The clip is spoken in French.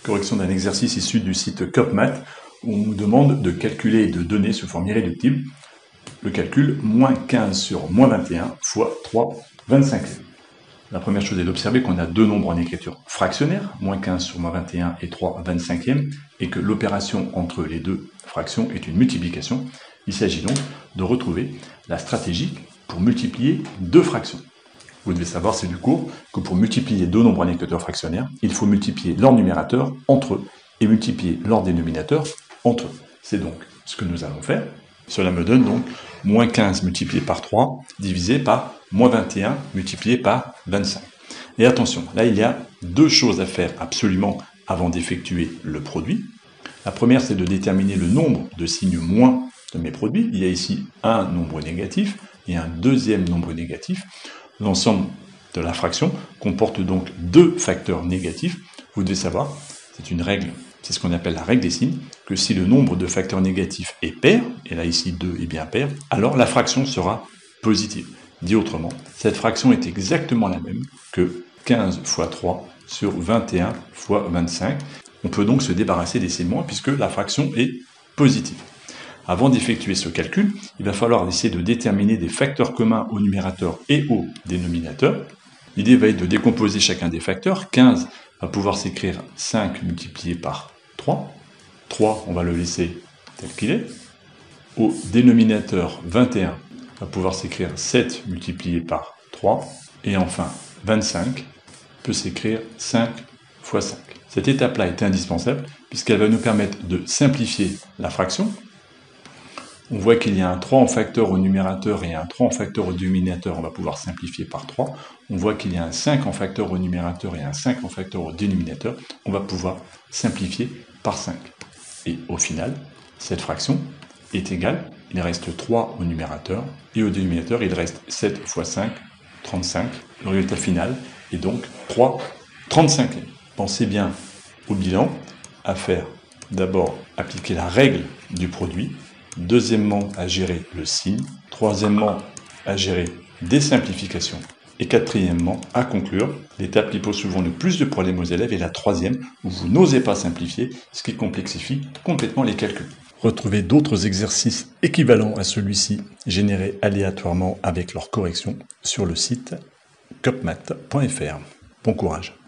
correction d'un exercice issu du site CopMat, où on nous demande de calculer et de donner sous forme irréductible le calcul moins 15 sur moins 21 fois 3 25e. La première chose est d'observer qu'on a deux nombres en écriture fractionnaire, moins 15 sur moins 21 et 3 25e, et que l'opération entre les deux fractions est une multiplication. Il s'agit donc de retrouver la stratégie pour multiplier deux fractions. Vous devez savoir, c'est du cours, que pour multiplier deux nombres en écriture fractionnaire, il faut multiplier leur numérateur entre eux et multiplier leur dénominateur entre eux. C'est donc ce que nous allons faire. Cela me donne donc moins 15 multiplié par 3 divisé par moins 21 multiplié par 25. Et attention, là il y a deux choses à faire absolument avant d'effectuer le produit. La première, c'est de déterminer le nombre de signes moins de mes produits. Il y a ici un nombre négatif et un deuxième nombre négatif. L'ensemble de la fraction comporte donc deux facteurs négatifs. Vous devez savoir, c'est une règle, c'est ce qu'on appelle la règle des signes, que si le nombre de facteurs négatifs est pair, et là ici 2 est bien pair, alors la fraction sera positive. Dit autrement, cette fraction est exactement la même que 15 fois 3 sur 21 fois 25. On peut donc se débarrasser des signes moins puisque la fraction est positive. Avant d'effectuer ce calcul, il va falloir essayer de déterminer des facteurs communs au numérateur et au dénominateur. L'idée va être de décomposer chacun des facteurs. 15 va pouvoir s'écrire 5 multiplié par 3. 3, on va le laisser tel qu'il est. Au dénominateur, 21 va pouvoir s'écrire 7 multiplié par 3. Et enfin, 25 peut s'écrire 5 fois 5. Cette étape-là est indispensable puisqu'elle va nous permettre de simplifier la fraction. On voit qu'il y a un 3 en facteur au numérateur et un 3 en facteur au dénominateur, on va pouvoir simplifier par 3. On voit qu'il y a un 5 en facteur au numérateur et un 5 en facteur au dénominateur, on va pouvoir simplifier par 5. Et au final, cette fraction est égale, il reste 3 au numérateur et au dénominateur, il reste 7 fois 5, 35. Le résultat final est donc 3 35e. Pensez bien au bilan, à faire d'abord appliquer la règle du produit, deuxièmement à gérer le signe, troisièmement à gérer des simplifications et quatrièmement à conclure. L'étape qui pose souvent le plus de problèmes aux élèves est la troisième où vous n'osez pas simplifier, ce qui complexifie complètement les calculs. Retrouvez d'autres exercices équivalents à celui-ci générés aléatoirement avec leur correction sur le site copmat.fr. Bon courage.